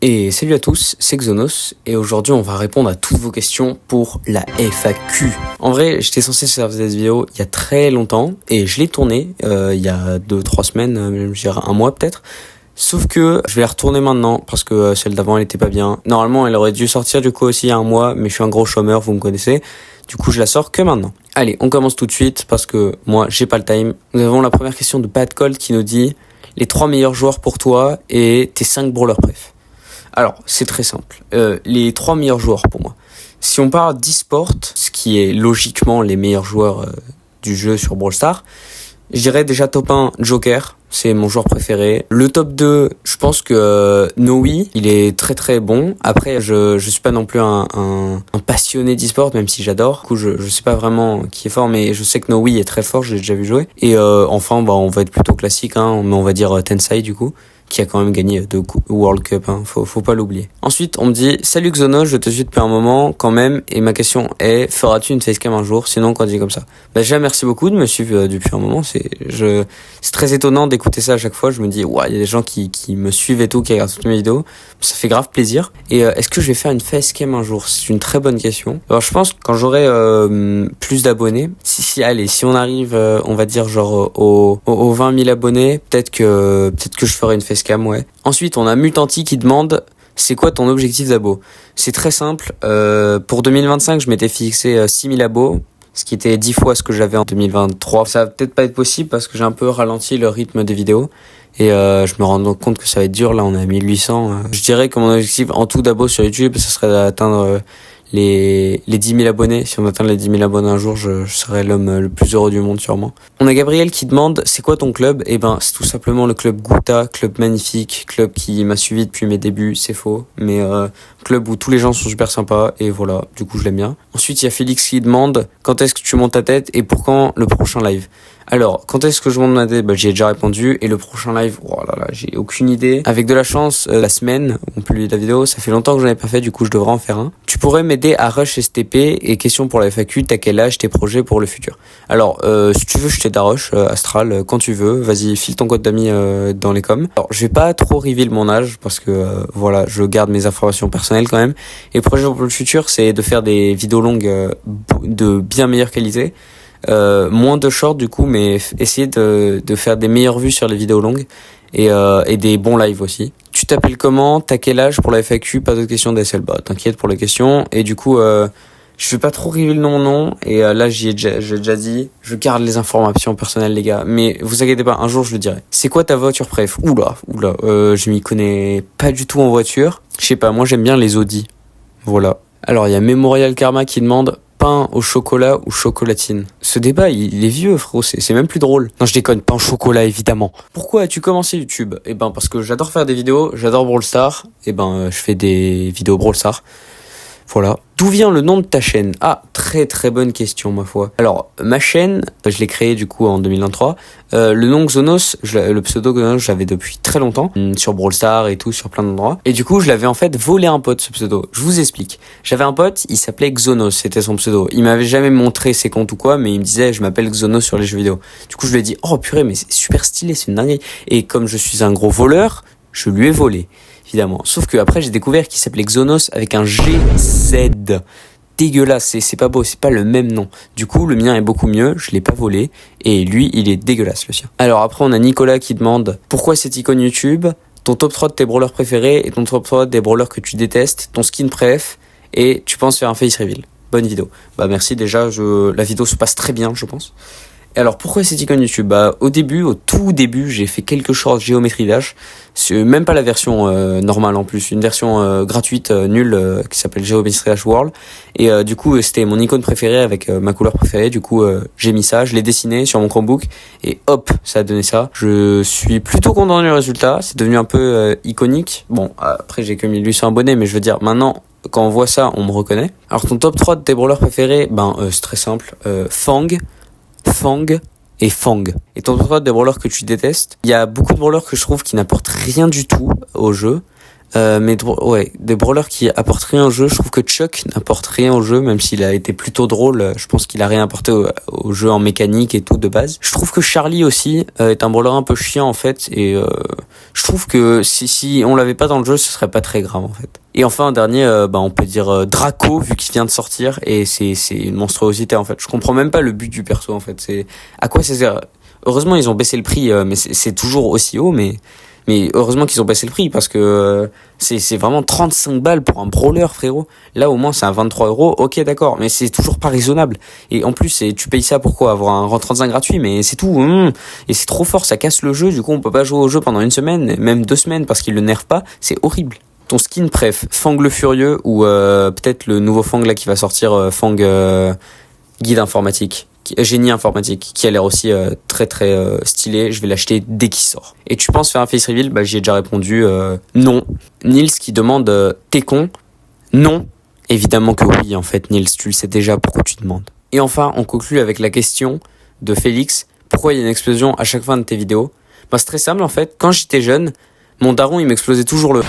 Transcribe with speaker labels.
Speaker 1: Et salut à tous, c'est Xonos, et aujourd'hui on va répondre à toutes vos questions pour la FAQ. En vrai, j'étais censé faire cette vidéo il y a très longtemps, et je l'ai tournée il y a 2-3 semaines, je dirais un mois peut-être. Sauf que je vais la retourner maintenant, parce que celle d'avant elle était pas bien. Normalement elle aurait dû sortir du coup aussi il y a un mois, mais je suis un gros chômeur, vous me connaissez. Du coup je la sors que maintenant. Allez, on commence tout de suite, parce que moi j'ai pas le time. Nous avons la première question de Bad Cold qui nous dit les 3 meilleurs joueurs pour toi et tes 5 brawlers préf. Alors, c'est très simple. Les 3 meilleurs joueurs pour moi. Si on parle d'e-sport, ce qui est logiquement les meilleurs joueurs du jeu sur Brawl Stars, je dirais déjà top 1, Joker, c'est mon joueur préféré. Le top 2, je pense que Noe, il est très très bon. Après, je suis pas non plus un passionné d'e-sport, même si j'adore. Du coup, je sais pas vraiment qui est fort, mais je sais que Noe est très fort, j'ai déjà vu jouer. Et enfin, on va être plutôt classique, hein, mais on va dire Tensai du coup, qui a quand même gagné 2 World Cup, hein, faut pas l'oublier. Ensuite, on me dit, salut Xonos, je te suis depuis un moment, quand même, et ma question est, feras-tu une facecam un jour, sinon quand on dit comme ça? Bah, déjà, merci beaucoup de me suivre depuis un moment, c'est très étonnant d'écouter ça à chaque fois, je me dis, ouais, il y a des gens qui me suivent et tout, qui regardent toutes mes vidéos, ça fait grave plaisir. Et est-ce que je vais faire une facecam un jour? C'est une très bonne question. Alors, je pense, quand j'aurai plus d'abonnés, allez, si on arrive, on va dire, genre, aux 20 000 abonnés, peut-être que je ferai une facecam. Ouais. Ensuite, on a Mutanti qui demande c'est quoi ton objectif d'abo? C'est très simple. Pour 2025, je m'étais fixé 6000 abos, ce qui était 10 fois ce que j'avais en 2023. Ça va peut-être pas être possible parce que j'ai un peu ralenti le rythme des vidéos. Et je me rends donc compte que ça va être dur. Là, on est à 1800. Je dirais que mon objectif en tout d'abos sur YouTube, ça serait d'atteindre les 10 000 abonnés. Si on atteint les 10 000 abonnés un jour, je serai l'homme le plus heureux du monde sûrement. On a Gabriel qui demande c'est quoi ton club? Eh ben c'est tout simplement le club Gouta, club magnifique, club qui m'a suivi depuis mes débuts, c'est faux, mais club où tous les gens sont super sympas et voilà, du coup je l'aime bien. Ensuite il y a Félix qui demande quand est-ce que tu montes ta tête et pour quand le prochain live? Alors, quand est-ce que je monte ma tête? Bah, j'y ai déjà répondu. Et le prochain live, oh là là, j'ai aucune idée. Avec de la chance, la semaine, on publie la vidéo, ça fait longtemps que j'en ai pas fait, du coup, je devrais en faire un. Tu pourrais m'aider à rush STP et question pour la FAQ, t'as quel âge, tes projets pour le futur? Alors, si tu veux, je t'aide à rush, Astral, quand tu veux. Vas-y, file ton code d'amis dans les coms. Alors, je vais pas trop reveal mon âge parce que, voilà, je garde mes informations personnelles quand même. Et le projet pour le futur, c'est de faire des vidéos longues de bien meilleure qualité. Moins de shorts du coup, mais essayer de faire des meilleures vues sur les vidéos longues et des bons lives aussi. Tu t'appelles comment? T'as quel âge pour la FAQ? Pas d'autres questions d'SL. Bah t'inquiète pour les questions. Et du coup je vais pas trop révéler mon nom et là j'ai déjà dit, je garde les informations personnelles les gars, mais vous inquiétez pas, un jour je le dirai. C'est quoi ta voiture préf? Oula, je m'y connais pas du tout en voiture. Je sais pas, moi j'aime bien les Audi. Voilà. Alors il y a Memorial Karma qui demande pain au chocolat ou chocolatine. Ce débat, il est vieux, frérot, c'est même plus drôle. Non, je déconne, pain au chocolat, évidemment. Pourquoi as-tu commencé YouTube? Eh ben, parce que j'adore faire des vidéos, j'adore Brawl Stars. Eh ben, je fais des vidéos Brawl Stars. Voilà. D'où vient le nom de ta chaîne? Ah, très très bonne question, ma foi. Alors, ma chaîne, je l'ai créée du coup en 2023. Le nom Xonos, le pseudo Xonos, je l'avais depuis très longtemps, sur Brawl Stars et tout, sur plein d'endroits. Et du coup, je l'avais en fait volé à un pote, ce pseudo. Je vous explique. J'avais un pote, il s'appelait Xonos, c'était son pseudo. Il m'avait jamais montré ses comptes ou quoi, mais il me disait, je m'appelle Xonos sur les jeux vidéo. Du coup, je lui ai dit, oh purée, mais c'est super stylé, c'est une dinguerie. Et comme je suis un gros voleur, je lui ai volé. Évidemment. Sauf que après j'ai découvert qu'il s'appelait Xonos avec un GZ. Dégueulasse, c'est pas beau, c'est pas le même nom. Du coup, le mien est beaucoup mieux, je l'ai pas volé, et lui, il est dégueulasse, le sien. Alors après, on a Nicolas qui demande, pourquoi cette icône YouTube? Ton top 3 de tes brawlers préférés, et ton top 3 des brawlers que tu détestes, ton skin préf, et tu penses faire un face reveal. Bonne vidéo. Bah merci, déjà, la vidéo se passe très bien, je pense. Et alors pourquoi cette icône YouTube? Bah au tout début, j'ai fait quelques shorts géométrie dash. C'est même pas la version normale en plus, une version gratuite nulle qui s'appelle Geometry Dash World. Et du coup c'était mon icône préférée avec ma couleur préférée. Du coup j'ai mis ça, je l'ai dessiné sur mon Chromebook et hop, ça a donné ça. Je suis plutôt content du résultat. C'est devenu un peu iconique. Bon après j'ai que 1800 abonnés, mais je veux dire maintenant, quand on voit ça, on me reconnaît. Alors ton top 3 de tes brawlers préférés, c'est très simple. Fang et Fang. Et ton top 3 des brawlers que tu détestes, il y a beaucoup de brawlers que je trouve qui n'apportent rien du tout au jeu. Ouais, des brawlers qui apportent rien au jeu. Je trouve que Chuck n'apporte rien au jeu, même s'il a été plutôt drôle. Je pense qu'il a rien apporté au jeu en mécanique et tout de base. Je trouve que Charlie aussi est un brawler un peu chiant en fait, et je trouve que si on l'avait pas dans le jeu, ce serait pas très grave en fait. Et enfin un dernier, on peut dire Draco, vu qu'il vient de sortir, et c'est une monstruosité en fait. Je comprends même pas le but du perso en fait. C'est à quoi ça sert? Heureusement ils ont baissé le prix, mais c'est toujours aussi haut, mais heureusement qu'ils ont baissé le prix parce que c'est vraiment 35 balles pour un brawler, frérot. Là, au moins, c'est un 23 euros. Ok, d'accord, mais c'est toujours pas raisonnable. Et en plus, tu payes ça pour quoi? Avoir un rang 35 gratuit, mais c'est tout. Et c'est trop fort, ça casse le jeu. Du coup, on peut pas jouer au jeu pendant une semaine, même 2 semaines parce qu'ils le nerfent pas. C'est horrible. Ton skin préf, Fang le Furieux ou peut-être le nouveau Fang là qui va sortir, Fang guide informatique. Génie informatique, qui a l'air aussi très très stylé. Je vais l'acheter dès qu'il sort. Et tu penses faire un face reveal? J'y ai déjà répondu non. Nils qui demande t'es con? Non. Évidemment que oui, en fait, Nils, tu le sais déjà, pourquoi tu demandes? Et enfin, on conclut avec la question de Félix. Pourquoi il y a une explosion à chaque fin de tes vidéos? C'est très simple en fait. Quand j'étais jeune, mon daron il m'explosait toujours le